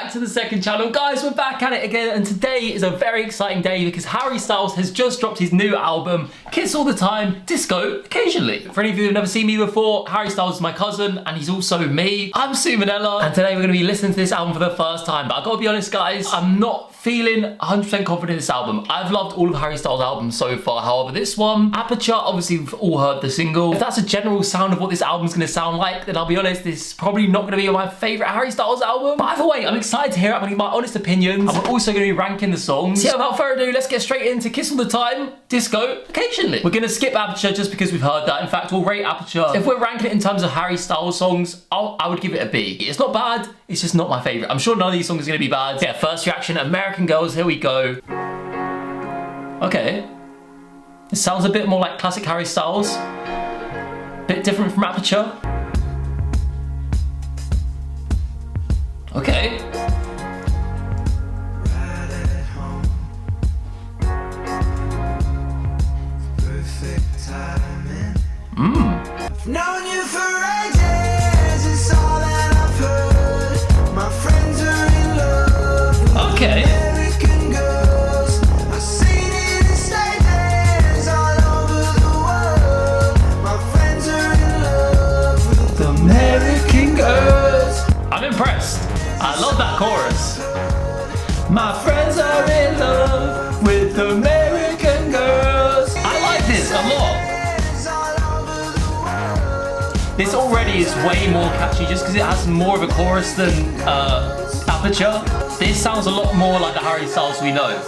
back to the second channel. Guys, we're back at it again, and today is a very exciting day because Harry Styles has just dropped his new album, Kiss All the Time, Disco Occasionally. For any of you who've never seen me before, Harry Styles is my cousin, and he's also me. I'm Sue Manella, and today we're gonna be listening to this album for the first time, but I gotta be honest, guys, I'm not feeling 100% confident in this album. I've loved all of Harry Styles' albums so far, however, this one, Aperture, obviously we've all heard the single. If that's a general sound of what this album's gonna sound like, then I'll be honest, this is probably not gonna be my favorite Harry Styles album. But either way, I'm excited to hear it. I'm gonna give my honest opinions. I'm also gonna be ranking the songs. So yeah, without further ado, let's get straight into Kiss All the Time, Disco Occasionally. We're gonna skip Aperture just because we've heard that. In fact, we'll rate Aperture. If we're ranking it in terms of Harry Styles songs, I would give it a B. It's not bad, it's just not my favorite. I'm sure none of these songs are gonna be bad. Yeah, first reaction, American Girls, here we go. Okay. It sounds a bit more like classic Harry Styles. Bit different from Aperture. Okay. Known you for ages, it's all that I've heard. My friends are in love with Okay. American girls. I've seen it in stages all over the world. My friends are in love with American Girls. I'm impressed. I love that chorus. My friends are in love with American girls. I like this a lot. This already is way more catchy just because it has more of a chorus than Aperture. This sounds a lot more like the Harry Styles we know.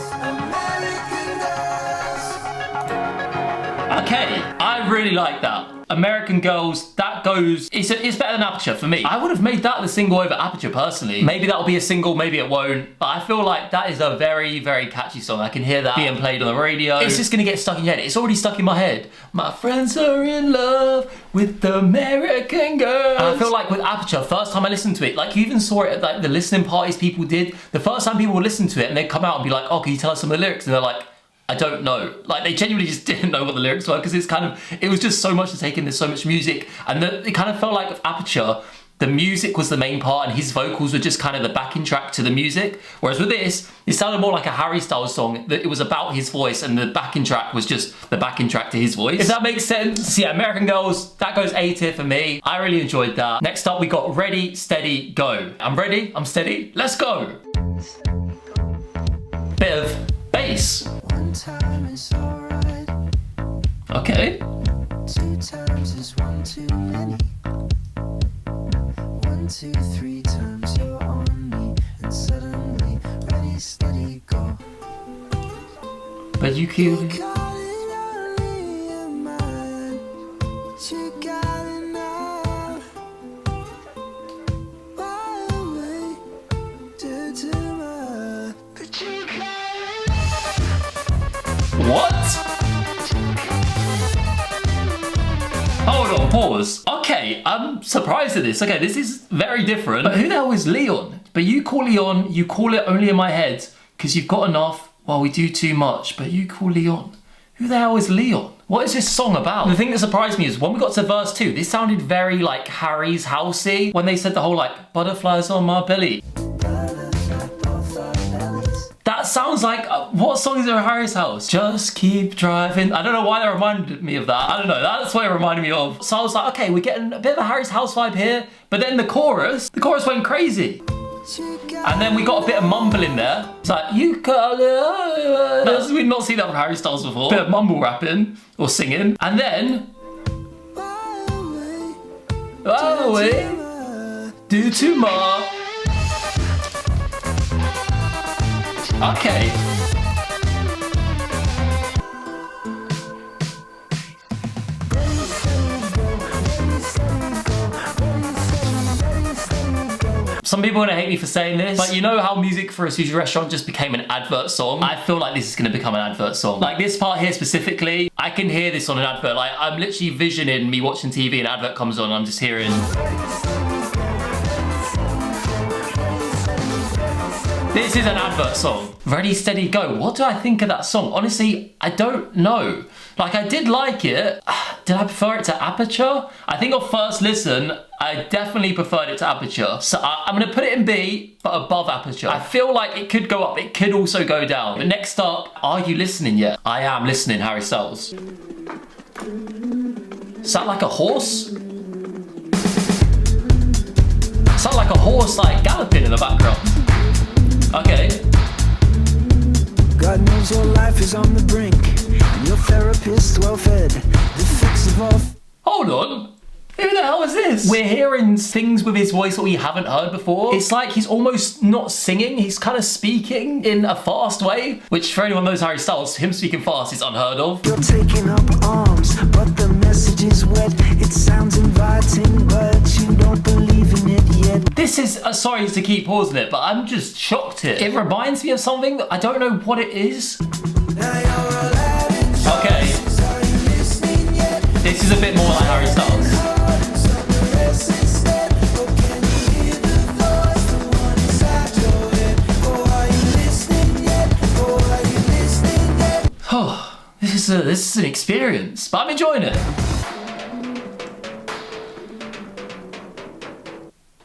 Okay, I really like that. American Girls, that goes, it's better than Aperture for me. I would have made that the single over Aperture personally. Maybe that'll be a single, maybe it won't. But I feel like that is a very, very catchy song. I can hear that being played on the radio. It's just gonna get stuck in your head. It's already stuck in my head. My friends are in love with the American Girls. And I feel like with Aperture, first time I listened to it, like you even saw it at like the listening parties people did. The first time people would listen to it and they'd come out and be like, oh, can you tell us some of the lyrics? And they're like, I don't know. Like they genuinely just didn't know what the lyrics were because it was just so much to take in, there's so much music. And it kind of felt like with Aperture, the music was the main part and his vocals were just kind of the backing track to the music. Whereas with this, it sounded more like a Harry Styles song, that it was about his voice and the backing track was just the backing track to his voice. If that makes sense. Yeah, American Girls, that goes A tier for me. I really enjoyed that. Next up, we got Ready, Steady, Go. I'm ready, I'm steady, let's go. Bit of bass. one time is alright. Okay. 2 times is 1 too many. 1, 2, 3 times you're on me, and suddenly ready, steady, go. But you killed it. Got it only in mind. You got it now. Why away? Do too much. But you got it. What? Hold on, pause. Okay, I'm surprised at this. Okay, this is very different. But who the hell is Leon? But you call Leon, you call it only in my head because you've got enough while we do too much. But you call Leon. Who the hell is Leon? What is this song about? The thing that surprised me is when we got to verse 2, this sounded very like Harry's Housey when they said the whole like butterflies on my belly. That sounds like, what song is there in Harry's house? Just keep driving. I don't know why that reminded me of that. I don't know, that's what it reminded me of. So I was like, okay, we're getting a bit of a Harry's house vibe here. But then the chorus went crazy. And then we got a bit of mumble in there. It's like, you call it. We've not seen that from Harry Styles before. Bit of mumble rapping or singing. And then, oh wait, do too much. Okay. Some people are gonna hate me for saying this, but you know how music for a sushi restaurant just became an advert song? I feel like this is gonna become an advert song. Like this part here specifically, I can hear this on an advert. Like I'm literally visioning me watching TV and an advert comes on and I'm just hearing. This is an advert song. Ready, Steady, Go. What do I think of that song? Honestly, I don't know. Like, I did like it. Did I prefer it to Aperture? I think on first listen, I definitely preferred it to Aperture. So I'm gonna put it in B, but above Aperture. I feel like it could go up, it could also go down. But next up, Are You Listening Yet? I Am Listening, Harry Styles. Is that like a horse? Is that like a horse like galloping in the background? Okay. God knows your life is on the brink, and your therapist well fed. The fix of all. Hold on. Who the hell is this? We're hearing things with his voice that we haven't heard before. It's like he's almost not singing, he's kind of speaking in a fast way, which for anyone who knows Harry Styles, him speaking fast is unheard of. You're taking up arms, but the message is wet. It sounds inviting, but you don't believe in it yet. This is, sorry to keep pausing it, but I'm just shocked here. It reminds me of something that I don't know what it is. Okay. This is a bit more like Harry Styles. Oh, this is an experience, but I'm enjoying it.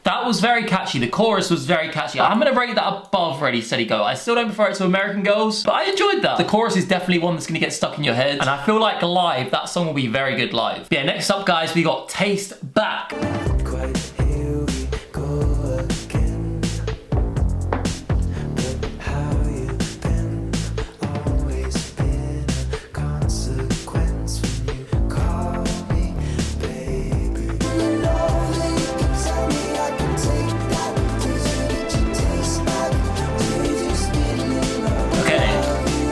That was very catchy. The chorus was very catchy. I'm gonna rate that above Ready, Steady, Go. I still don't prefer it to American Girls, but I enjoyed that. The chorus is definitely one that's gonna get stuck in your head, and I feel like live, that song will be very good live. Yeah, next up, guys, we got Taste Back. Quite here we go again. But how you been? Always been a consequence when you call me baby. You know that you can tell me I can take that. Did you get your taste back? Do you just need a little love? Okay,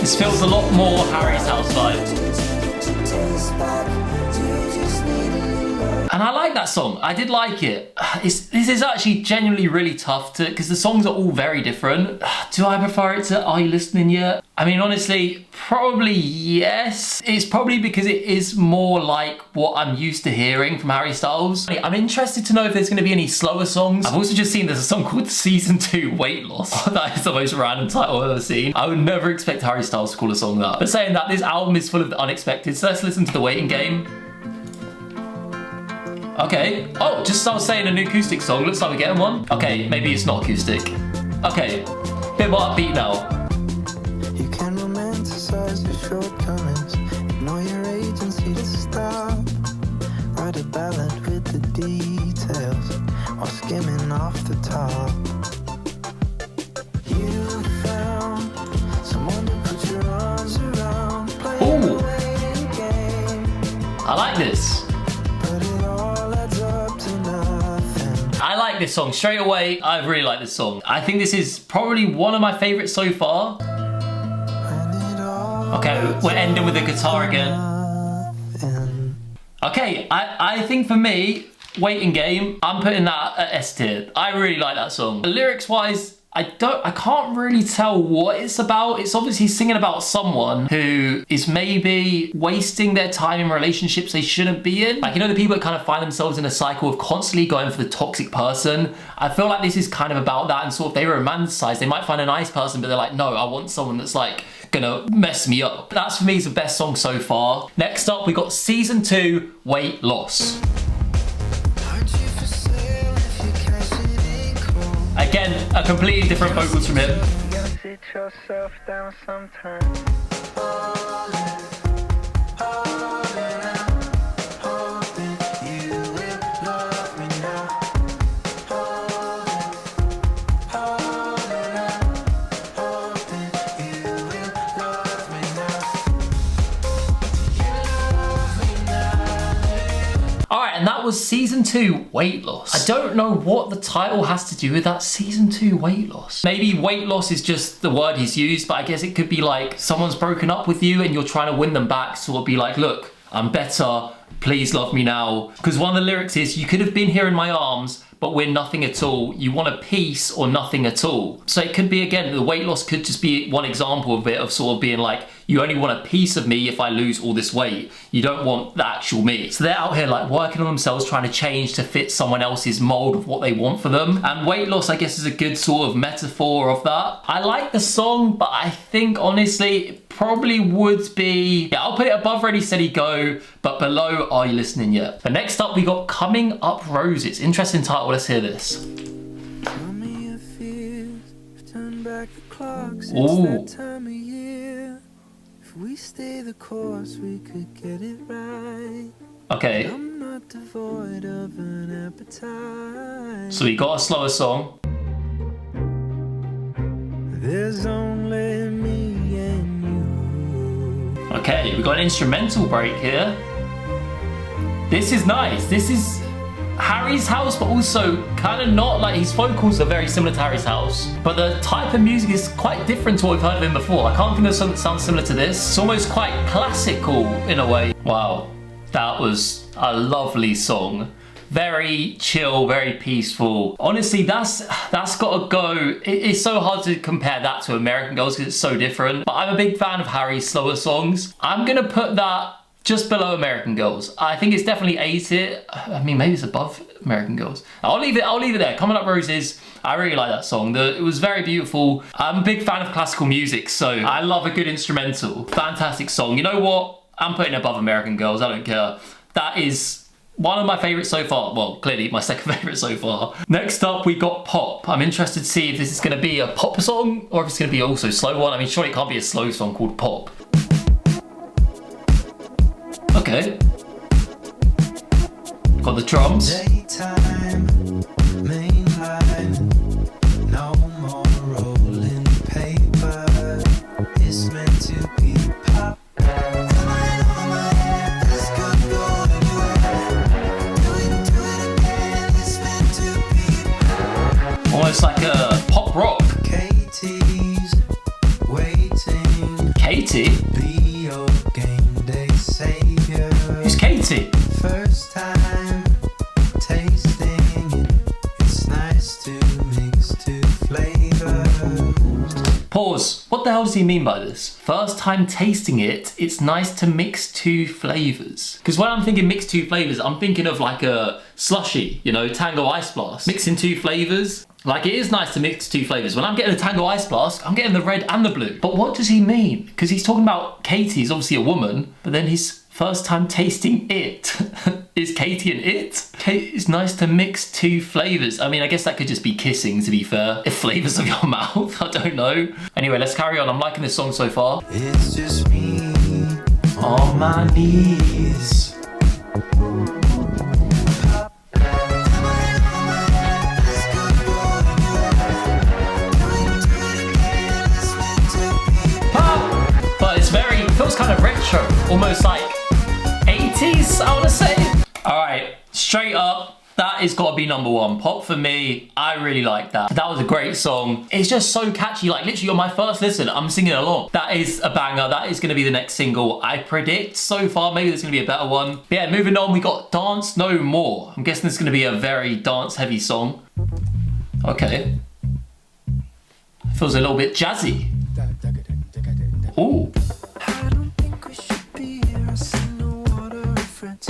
this feels a lot more Harry Styles vibe. Did you get your taste back? Do you just need a little love? And I like that song. I did like it. This is actually genuinely really tough to, because the songs are all very different. Do I prefer it to Are You Listening Yet? I mean, honestly, probably yes. It's probably because it is more like what I'm used to hearing from Harry Styles. I'm interested to know if there's going to be any slower songs. I've also just seen there's a song called Season 2 Weight Loss. That is the most random title I've ever seen. I would never expect Harry Styles to call a song that. But saying that, this album is full of the unexpected, so let's listen to The Waiting Game. Okay. Oh, just as I was saying, a new acoustic song. Looks like we're getting one. Okay, maybe it's not acoustic. Okay, bit more upbeat now. You can romanticize your shortcomings, ignore your agency to stop. Write a ballad with the details while skimming off the top. You found someone to put your arms around, play Ooh. the waiting game, I like this. but it all adds up to nothing. I like this song straight away. I really like this song. I think this is probably one of my favorites so far. When it all Okay, we're ending with the guitar again. nothing. Okay, I think for me, Waiting Game, I'm putting that at S tier. I really like that song. Lyrics wise, I can't really tell what it's about. It's obviously singing about someone who is maybe wasting their time in relationships they shouldn't be in. Like, you know, the people that kind of find themselves in a cycle of constantly going for the toxic person. I feel like this is kind of about that, and sort of they romanticize. They might find a nice person, but they're like, no, I want someone that's like gonna mess me up. That's for me is the best song so far. Next up, we got Season 2, Weight Loss. Aren't you for sale if you cash it in cold? Again, a completely different vocals from him. You gotta sit yourself down sometimes. Hoping you will love me now. Hoping you will love me now. Alright, and that was Season 2, Weight Loss. I don't know what the title has to do with that. Season 2, Weight Loss. Maybe weight loss is just the word he's used, but I guess it could be like someone's broken up with you and you're trying to win them back, so it'll be like, look, I'm better, please love me now. Because one of the lyrics is, you could have been here in my arms, but we're nothing at all. You want a piece or nothing at all. So it could be, again, the weight loss could just be one example of it, of sort of being like, you only want a piece of me if I lose all this weight. You don't want the actual me. So they're out here like working on themselves, trying to change to fit someone else's mold of what they want for them. And weight loss, I guess, is a good sort of metaphor of that. I like the song, but I think honestly, it probably would be, yeah, I'll put it above Ready, Steady, Go, but below Are You Listening Yet? But next up, we got Coming Up Roses. Interesting title, let's hear this. Tell me your fears, turn back the clocks, Ooh. it's that time of year. If we stay the course, we could get it right. Okay, I'm not devoid of an appetite. so we got a slower song. There's only me and you. Okay, we got an instrumental break here. This is nice. This is Harry's house, but also kind of not. Like, his vocals are very similar to Harry's house, but the type of music is quite different to what we've heard of him before. I can't think of something that sounds similar to this. It's almost quite classical in a way. Wow, that was a lovely song. Very chill, very peaceful. Honestly, that's gotta go. It's so hard to compare that to American Girls because it's so different. But I'm a big fan of Harry's slower songs. I'm gonna put that just below American Girls. I think it's definitely A tier. I mean, maybe it's above American Girls. I'll leave it there. Coming Up Roses. I really like that song. It was very beautiful. I'm a big fan of classical music, so I love a good instrumental. Fantastic song. You know what? I'm putting it above American Girls. I don't care. That is one of my favourites so far. Well, clearly my second favourite so far. Next up, we got Pop. I'm interested to see if this is going to be a pop song or if it's going to be also a slow one. I mean, surely it can't be a slow song called Pop. Okay. Got the drums. Daytime, mainline, no more rolling paper. It's meant to be pop. Almost like a pop rock. Katie's waiting. Katie? Be your game day savior. Who's Katie? First time tasting it. It's nice to mix two flavors. Pause. What the hell does he mean by this? First time tasting it, it's nice to mix two flavors. Because when I'm thinking mix two flavors, I'm thinking of like a slushy, you know, Tango Ice Blast. Mixing two flavors. Like, it is nice to mix two flavors. When I'm getting a Tango Ice Blast, I'm getting the red and the blue. But what does he mean? Because he's talking about Katie, is obviously a woman, but then his first time tasting it. Is Katie an it? It's nice to mix two flavors. I mean, I guess that could just be kissing, to be fair. If flavors of your mouth, I don't know. Anyway, let's carry on. I'm liking this song so far. It's just me On my knees. But it's very, feels kind of retro, almost like 80s, I want to say. All right, straight up, that has got to be number one. Pop for me, I really like that. That was a great song. It's just so catchy, like literally on my first listen, I'm singing along. That is a banger, that is gonna be the next single. I predict so far, maybe there's gonna be a better one. But yeah, moving on, we got Dance No More. I'm guessing this is gonna be a very dance heavy song. Okay. Feels a little bit jazzy. Ooh. I don't think we should be here. I see no water reference.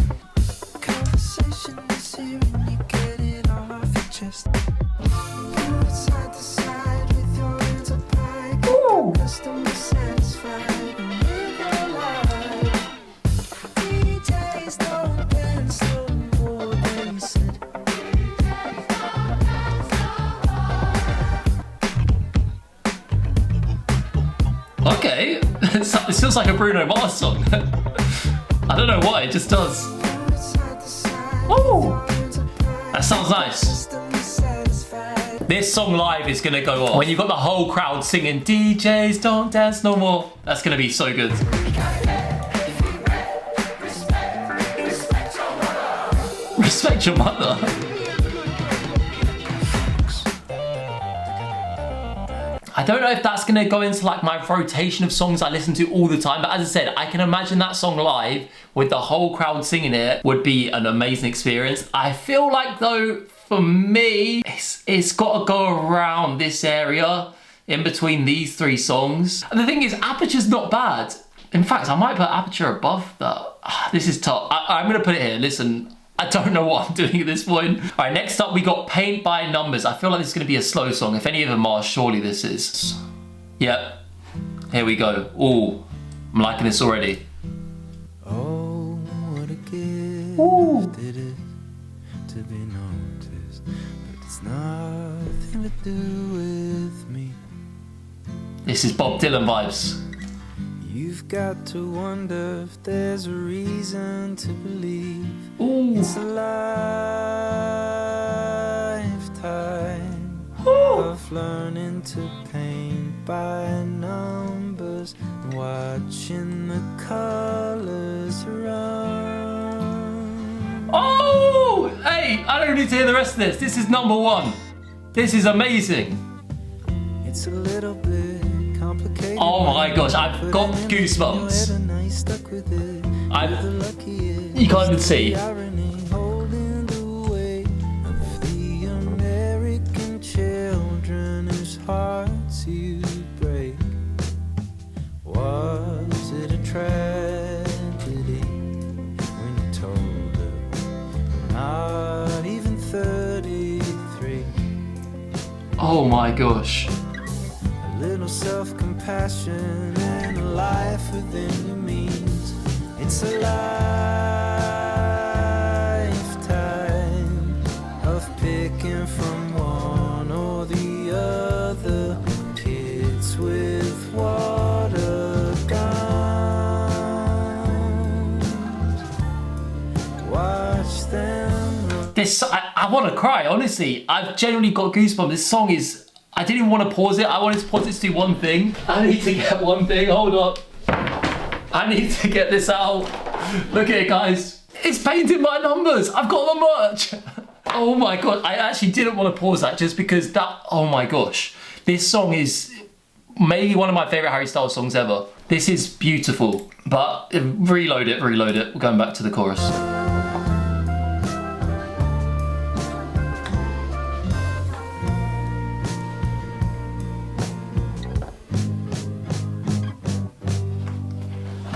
Conversation is here and you get it all off your chest. Move side to side with your hands up high. Ooh. Customer satisfied and live your life. DJs don't dance no more, they said. Okay. It feels like a Bruno Mars song. I don't know why, it just does. Ooh. That sounds nice. This song live is gonna go on. When you've got the whole crowd singing DJs don't dance no more, that's gonna be so good. Respect your mother. I don't know if that's gonna go into like my rotation of songs I listen to all the time, but as I said, I can imagine that song live with the whole crowd singing it would be an amazing experience. I feel like though, for me, it's gotta go around this area in between these three songs. And the thing is, Aperture's not bad. In fact, I might put Aperture above that. This is tough. I'm gonna put it here, listen. I don't know what I'm doing at this point. All right, next up we got Paint by Numbers. I feel like this is gonna be a slow song. If any of them are, surely this is. Yep, here we go. Ooh, I'm liking this already. Oh, what a gift Ooh. it is to be noticed, but it's nothing to do with me. This is Bob Dylan vibes. You've got to wonder if there's a reason to believe Ooh. it's a lifetime Ooh. of learning to paint by numbers, watching the colors run. Oh! Hey, I don't need to hear the rest of this. This is number one. This is amazing. It's a little bit complicated. Oh my gosh, I've got goosebumps. You can't even see. Holding the weight of the American children whose hearts you break. Was it a tragedy when you told her not even 33? Oh my gosh. A little self-compassion and a life within your means. It's a lifetime of picking from one or the other, kids with water guns. Watch them run. This, I want to cry, honestly. I've genuinely got goosebumps. This song is, I didn't even want to pause it. I wanted to pause it to do one thing. I need to get one thing, hold up. I need to get this out. Look at it, guys. It's painted by numbers. I've got the merch. Oh my God, I actually didn't want to pause that just because that, oh my gosh. This song is maybe one of my favorite Harry Styles songs ever. This is beautiful, but reload it. We're going back to the chorus.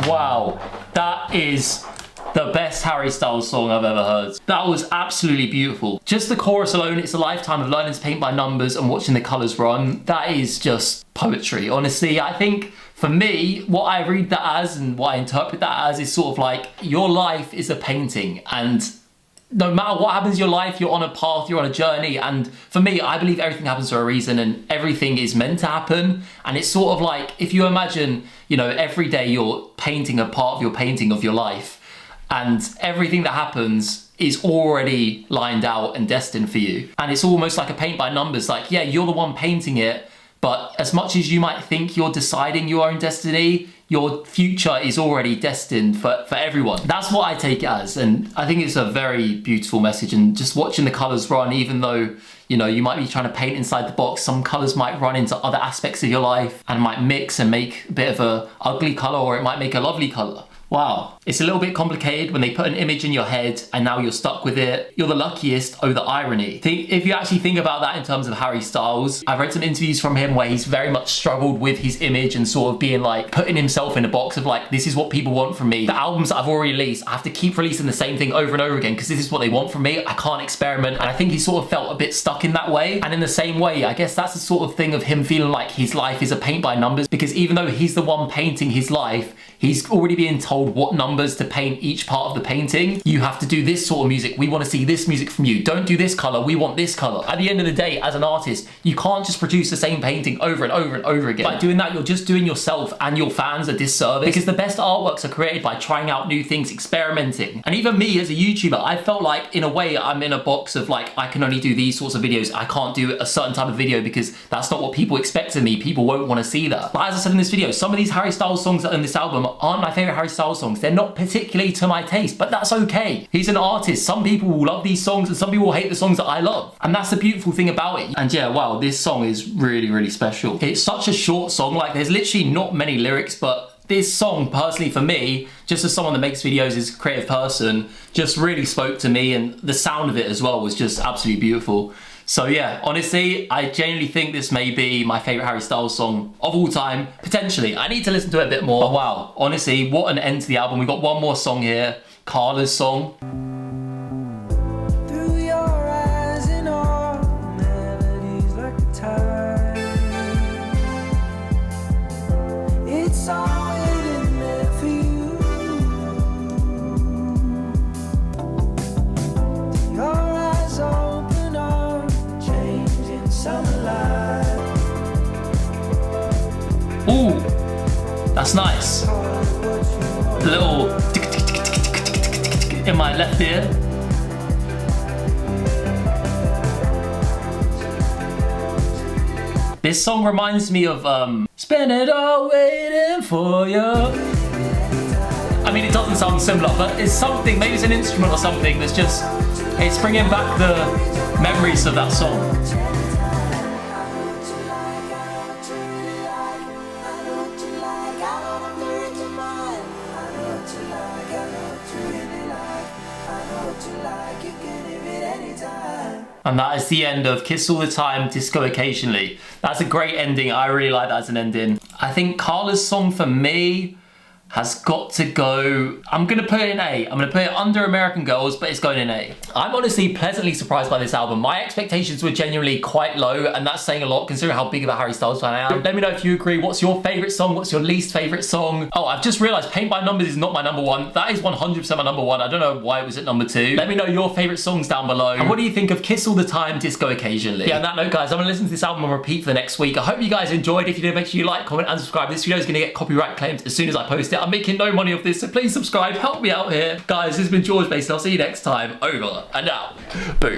Wow, that is the best Harry Styles song I've ever heard. That was absolutely beautiful. Just the chorus alone, it's a lifetime of learning to paint by numbers and watching the colours run. That is just poetry. Honestly, I think for me, what I read that as and what I interpret that as is sort of like your life is a painting, and no matter what happens in your life, you're on a path, you're on a journey. And for me, I believe everything happens for a reason and everything is meant to happen. And it's sort of like, if you imagine, you know, every day you're painting a part of your painting of your life, and everything that happens is already lined out and destined for you. And it's almost like a paint by numbers. Like, yeah, you're the one painting it, but as much as you might think you're deciding your own destiny, your future is already destined for everyone. That's what I take it as, and I think it's a very beautiful message. And just watching the colours run, even though, you know, you might be trying to paint inside the box, some colours might run into other aspects of your life and might mix and make a bit of a ugly colour, or it might make a lovely colour. Wow. It's a little bit complicated when they put an image in your head and now you're stuck with it. You're the luckiest. Oh, the irony. If you actually think about that in terms of Harry Styles, I've read some interviews from him where he's very much struggled with his image and sort of being like, putting himself in a box of like, this is what people want from me. The albums that I've already released, I have to keep releasing the same thing over and over again because this is what they want from me. I can't experiment. And I think he sort of felt a bit stuck in that way. And in the same way, I guess that's the sort of thing of him feeling like his life is a paint by numbers, because even though he's the one painting his life, he's already being told what numbers to paint each part of the painting. You have to do this sort of music. We want to see this music from you. Don't do this color. We want this color. At the end of the day, as an artist, you can't just produce the same painting over and over and over again. By doing that, you're just doing yourself and your fans a disservice, because the best artworks are created by trying out new things, experimenting. And even me as a YouTuber, I felt like in a way I'm in a box of like, I can only do these sorts of videos. I can't do a certain type of video because that's not what people expect of me. People won't want to see that. But as I said in this video, some of these Harry Styles songs that are in this album aren't my favorite Harry Styles songs. They're not particularly to my taste, but that's okay. He's an artist. Some people will love these songs and some people will hate the songs that I love. And that's the beautiful thing about it. And yeah, wow, this song is really, really special. It's such a short song. Like, there's literally not many lyrics, but this song, personally for me, just as someone that makes videos, as a creative person, just really spoke to me, and the sound of it as well was just absolutely beautiful. So yeah, honestly, I genuinely think this may be my favorite Harry Styles song of all time, potentially. I need to listen to it a bit more. But wow, honestly, what an end to the album. We've got one more song here, Carla's song. Through your eyes and all melodies like a tide. It's all hidden Ooh, that's nice. A little in my left ear. This song reminds me of Spend It All Waiting For You. I mean, it doesn't sound similar, but it's something, maybe it's an instrument or something that's just, it's bringing back the memories of that song. And that is the end of Kiss All the Time, Disco Occasionally. That's a great ending. I really like that as an ending. I think Carla's song for me has got to go, I'm gonna put it in A. I'm gonna put it under American Girls, but it's going in A. I'm honestly pleasantly surprised by this album. My expectations were genuinely quite low, and that's saying a lot considering how big of a Harry Styles fan I am. Let me know if you agree. What's your favorite song? What's your least favorite song? Oh, I've just realized Paint by Numbers is not my number one. That is 100% my number one. I don't know why it was at number 2. Let me know your favorite songs down below. And what do you think of Kiss All the Time, Disco Occasionally? Yeah, on that note, guys, I'm gonna listen to this album on repeat for the next week. I hope you guys enjoyed. If you did, make sure you like, comment, and subscribe. This video is gonna get copyright claimed as soon as I post it. I'm making no money off this, so please subscribe, help me out here. Guys, this has been Georgemason. I'll see you next time. Over and out. Boom.